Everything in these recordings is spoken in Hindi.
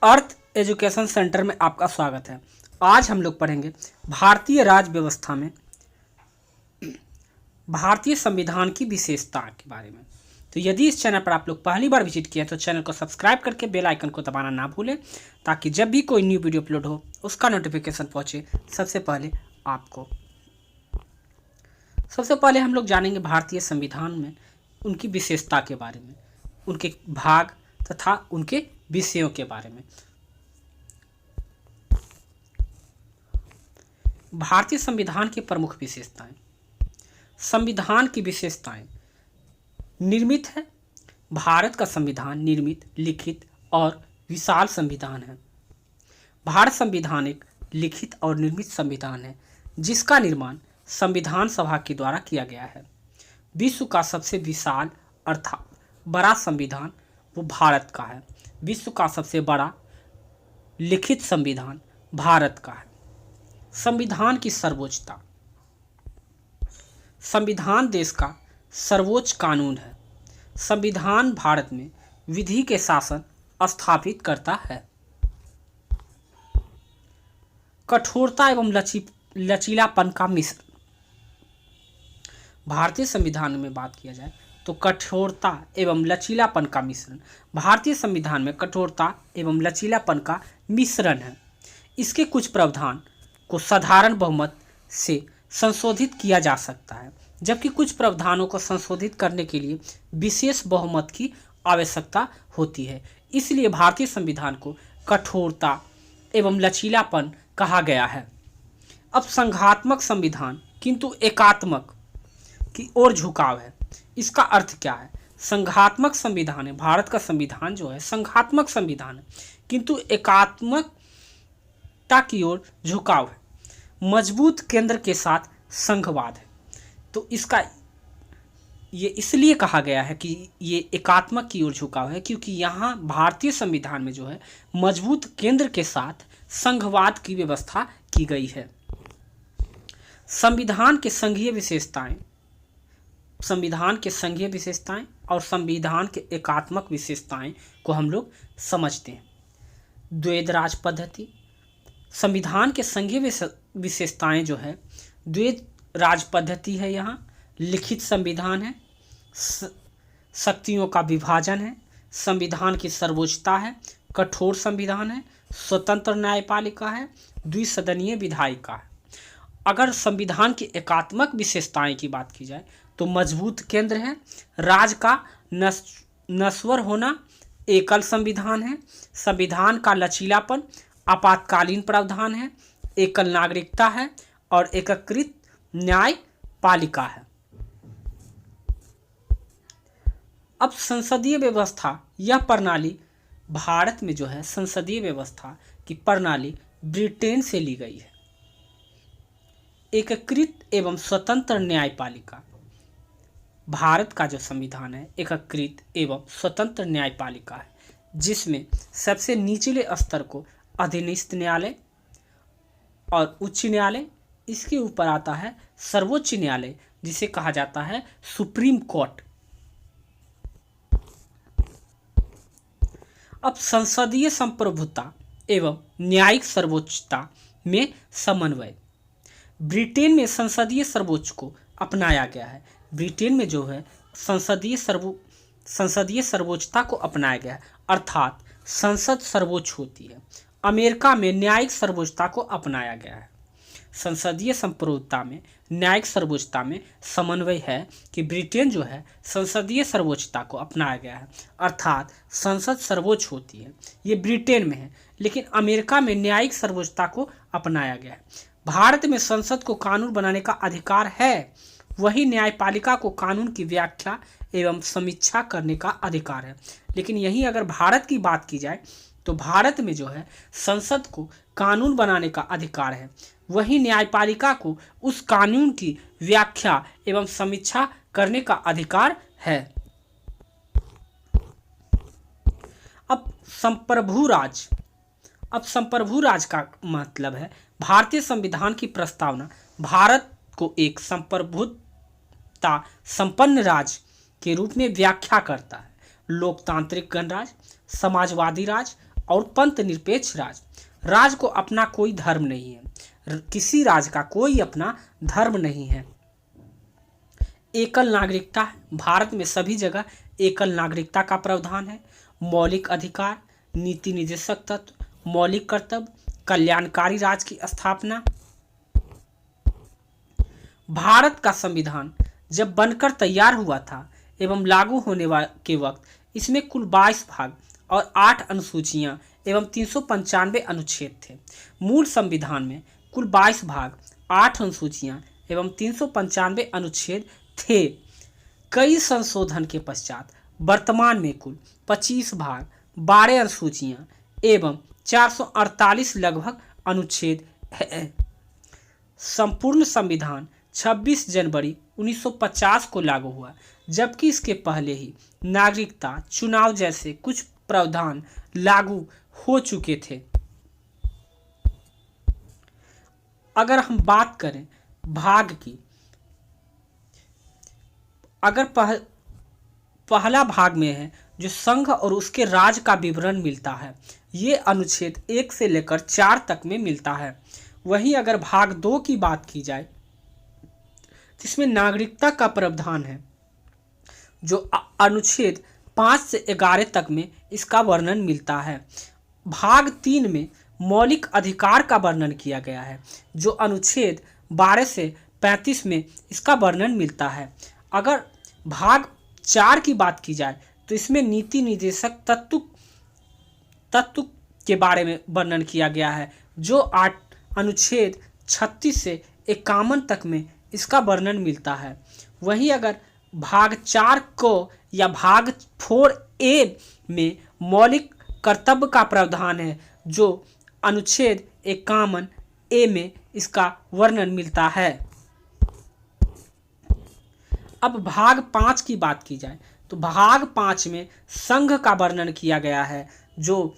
अर्थ एजुकेशन सेंटर में आपका स्वागत है। आज हम लोग पढ़ेंगे भारतीय राज्य व्यवस्था में भारतीय संविधान की विशेषता के बारे में। तो यदि इस चैनल पर आप लोग पहली बार विजिट किए हैं तो चैनल को सब्सक्राइब करके बेल आइकन को दबाना ना भूलें, ताकि जब भी कोई न्यू वीडियो अपलोड हो उसका नोटिफिकेशन पहुंचे सबसे पहले आपको। सबसे पहले हम लोग जानेंगे भारतीय संविधान में उनकी विशेषता के बारे में, उनके भाग तथा उनके विषयों के बारे में। भारतीय संविधान की प्रमुख विशेषताएं। संविधान की विशेषताएं निर्मित है। भारत का संविधान निर्मित, लिखित और विशाल संविधान है। भारत संविधान एक लिखित और निर्मित संविधान है जिसका निर्माण संविधान सभा के द्वारा किया गया है। विश्व का सबसे विशाल अर्थात बड़ा संविधान वो भारत का है। विश्व का सबसे बड़ा लिखित संविधान भारत का है। संविधान की सर्वोच्चता। संविधान देश का सर्वोच्च कानून है। संविधान भारत में विधि के शासन स्थापित करता है। कठोरता एवं लचीलापन का मिश्रण। भारतीय संविधान में बात किया जाए तो कठोरता एवं लचीलापन का मिश्रण। भारतीय संविधान में कठोरता एवं लचीलापन का मिश्रण है। इसके कुछ प्रावधान को साधारण बहुमत से संशोधित किया जा सकता है, जबकि कुछ प्रावधानों को संशोधित करने के लिए विशेष बहुमत की आवश्यकता होती है। इसलिए भारतीय संविधान को कठोरता एवं लचीलापन कहा गया है। अब संघात्मक संविधान किंतु एकात्मक की ओर झुकाव है। इसका अर्थ क्या है? संघात्मक संविधान है, भारत का संविधान जो है संघात्मक संविधान है किंतु एकात्मकता की ओर झुकाव है। मजबूत केंद्र के साथ संघवाद है। तो इसका ये इसलिए कहा गया है कि ये एकात्मक की ओर झुकाव है क्योंकि यहाँ भारतीय संविधान में जो है मजबूत केंद्र के साथ संघवाद की व्यवस्था की गई है। संविधान के संघीय विशेषताएं। संविधान के संघीय विशेषताएं और संविधान के एकात्मक विशेषताएं को हम लोग समझते हैं। द्वैध राज पद्धति। संविधान के संघीय विशेषताएं जो है द्वैध राज पद्धति है। यहाँ लिखित संविधान है, शक्तियों का विभाजन है, संविधान की सर्वोच्चता है, कठोर संविधान है, स्वतंत्र न्यायपालिका है, द्विसदनीय विधायिका है। अगर संविधान की एकात्मक विशेषताएं की बात की जाए तो मजबूत केंद्र है, राज का नश्वर होना, एकल संविधान है, संविधान का लचीलापन, आपातकालीन प्रावधान है, एकल नागरिकता है और एकीकृत न्यायपालिका है। अब संसदीय व्यवस्था। यह प्रणाली भारत में जो है संसदीय व्यवस्था की प्रणाली ब्रिटेन से ली गई है। एकीकृत एवं स्वतंत्र न्यायपालिका। भारत का जो संविधान है एकीकृत एवं स्वतंत्र न्यायपालिका है, जिसमें सबसे निचले स्तर को अधीनस्थ न्यायालय और उच्च न्यायालय, इसके ऊपर आता है सर्वोच्च न्यायालय जिसे कहा जाता है सुप्रीम कोर्ट। अब संसदीय संप्रभुता एवं न्यायिक सर्वोच्चता में समन्वय। ब्रिटेन में संसदीय सर्वोच्च को अपनाया गया है। ब्रिटेन में जो है संसदीय सर्वोच्चता को अपनाया गया है, अर्थात संसद सर्वोच्च होती है। अमेरिका में न्यायिक सर्वोच्चता को अपनाया गया है। संसदीय संप्रभुता में न्यायिक सर्वोच्चता में समन्वय है कि ब्रिटेन जो है संसदीय सर्वोच्चता को अपनाया गया है, अर्थात संसद सर्वोच्च होती है। ये ब्रिटेन में है, लेकिन अमेरिका में न्यायिक सर्वोच्चता को अपनाया गया है। भारत में संसद को कानून बनाने का अधिकार है, वही न्यायपालिका को कानून की व्याख्या एवं समीक्षा करने का अधिकार है। लेकिन यही अगर भारत की बात की जाए तो भारत में जो है संसद को कानून बनाने का अधिकार है, वही न्यायपालिका को उस कानून की व्याख्या एवं समीक्षा करने का अधिकार है। अब संप्रभु राज। अब संप्रभु राज का मतलब है भारतीय संविधान की प्रस्तावना भारत को एक संप्रभुता संपन्न राज के रूप में व्याख्या करता है। लोकतांत्रिक गणराज्य, समाजवादी राज और पंथ निरपेक्ष राज। राज को अपना कोई धर्म नहीं है, किसी राज का कोई अपना धर्म नहीं है। एकल नागरिकता, भारत में सभी जगह एकल नागरिकता का प्रावधान है। मौलिक अधिकार, नीति निर्देशक तत्व, मौलिक कर्तव्य, कल्याणकारी राज की स्थापना। भारत का संविधान जब बनकर तैयार हुआ था एवं लागू होने के वक्त इसमें कुल 22 भाग और 8 अनुसूचियां एवं 395 अनुच्छेद थे। मूल संविधान में कुल 22 भाग, 8 अनुसूचियां एवं 395 अनुच्छेद थे। कई संशोधन के पश्चात वर्तमान में कुल 25 भाग, 12 अनुसूचियां एवं 448 लगभग अनुच्छेद है। संपूर्ण संविधान 26 जनवरी 1950 को लागू हुआ, जबकि इसके पहले ही नागरिकता चुनाव जैसे कुछ प्रावधान लागू हो चुके थे। अगर हम बात करें भाग की, अगर पहला भाग में है जो संघ और उसके राज का विवरण मिलता है, ये अनुच्छेद 1 से लेकर 4 तक में मिलता है। वहीं अगर भाग 2 की बात की जाए जिसमें नागरिकता का प्रावधान है, जो अनुच्छेद 5 से 11 तक में इसका वर्णन मिलता है। भाग 3 में मौलिक अधिकार का वर्णन किया गया है, जो अनुच्छेद 12 से 35 में इसका वर्णन मिलता है। अगर भाग 4 की बात की जाए तो इसमें नीति निर्देशक तत्व के बारे में वर्णन किया गया है, जो अनुच्छेद 36 से 51 तक में इसका वर्णन मिलता है। वहीं अगर भाग 4 को या भाग 4A में मौलिक कर्तव्य का प्रावधान है, जो अनुच्छेद 51A में इसका वर्णन मिलता है। अब भाग 5 की बात की जाए तो भाग 5 में संघ का वर्णन किया गया है, जो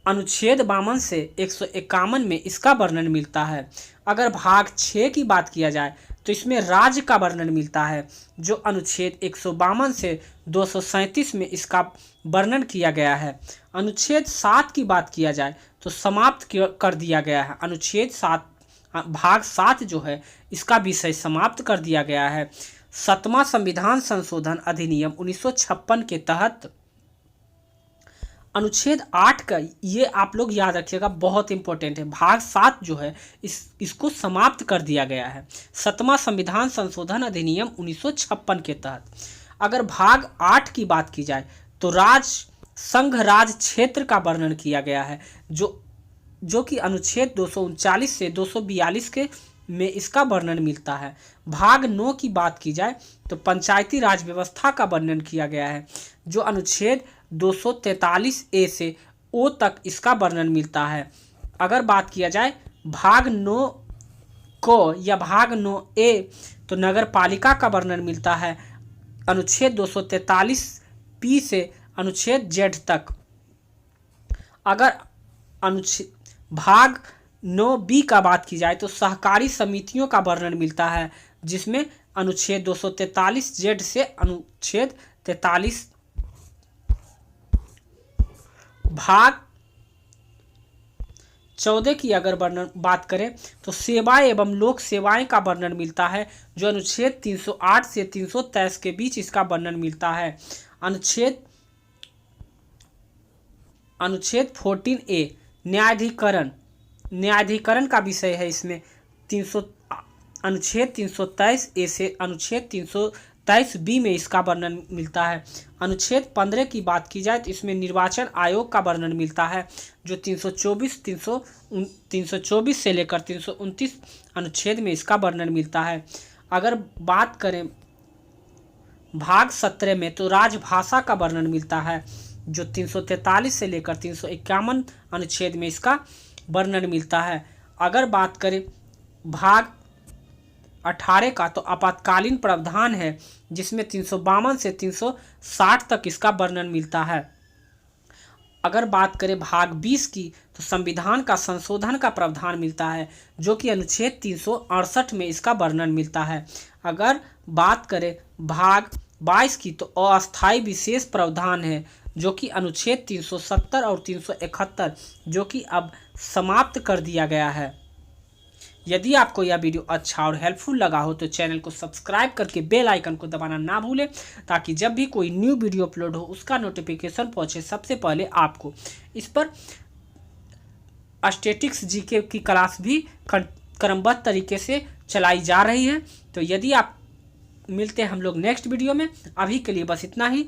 अनुच्छेद 52 से 151 में इसका वर्णन मिलता है। अगर भाग 6 की बात किया जाए तो इसमें राज्य का वर्णन मिलता है, जो अनुच्छेद 152 से 237 में इसका वर्णन किया गया है। अनुच्छेद 7 की बात किया जाए तो समाप्त कर दिया गया है। अनुच्छेद 7 भाग 7 जो है इसका विषय समाप्त कर दिया गया है। 7वां संविधान संशोधन अधिनियम 1956 के तहत अनुच्छेद 8 का, ये आप लोग याद रखिएगा, बहुत इंपॉर्टेंट है। भाग 7 जो है इसको समाप्त कर दिया गया है 7वां संविधान संशोधन अधिनियम 1956 के तहत। अगर भाग 8 की बात की जाए तो संघ राज क्षेत्र का वर्णन किया गया है, जो कि अनुच्छेद 239 से 242 के में इसका वर्णन मिलता है। भाग 9 की बात की जाए तो पंचायती राज व्यवस्था का वर्णन किया गया है, जो अनुच्छेद 243A से O तक इसका वर्णन मिलता है। अगर बात किया जाए भाग 9 को या भाग 9A तो नगर पालिका का वर्णन मिलता है, अनुच्छेद 243P से अनुच्छेद Z तक। अगर भाग 9B का बात की जाए तो सहकारी समितियों का वर्णन मिलता है, जिसमें अनुच्छेद 243Z से अनुच्छेद 43। भाग 14 की अगर बात करें तो सेवाएं एवं लोक सेवाएं का वर्णन मिलता है, जो अनुच्छेद 308 से 323 के बीच इसका वर्णन मिलता है। अनुच्छेद 14A न्यायाधिकरण का विषय है। इसमें अनुच्छेद 323A से अनुच्छेद 323B में इसका वर्णन मिलता है। अनुच्छेद 15 की बात की जाए तो इसमें निर्वाचन आयोग का वर्णन मिलता है, जो 324 से लेकर 329 अनुच्छेद में इसका वर्णन मिलता है। अगर बात करें भाग 17 में तो राजभाषा का वर्णन मिलता है, जो 343 से लेकर 351 अनुच्छेद में इसका वर्णन मिलता है। अगर बात करें भाग 18 का तो आपातकालीन प्रावधान है, जिसमें 352 से 360 तक इसका वर्णन मिलता है। अगर बात करें भाग 20 की तो संविधान का संशोधन का प्रावधान मिलता है, जो कि अनुच्छेद 368 में इसका वर्णन मिलता है। अगर बात करें भाग 22 की तो अस्थायी विशेष प्रावधान है, जो कि अनुच्छेद 370 और 371 जो कि अब समाप्त कर दिया गया है। यदि आपको यह वीडियो अच्छा और हेल्पफुल लगा हो तो चैनल को सब्सक्राइब करके बेल आइकन को दबाना ना भूलें, ताकि जब भी कोई न्यू वीडियो अपलोड हो उसका नोटिफिकेशन पहुंचे सबसे पहले आपको। इस पर स्टैटिक्स जीके की क्लास भी क्रमबद्ध तरीके से चलाई जा रही है। तो यदि आप मिलते हैं हम लोग नेक्स्ट वीडियो में, अभी के लिए बस इतना ही।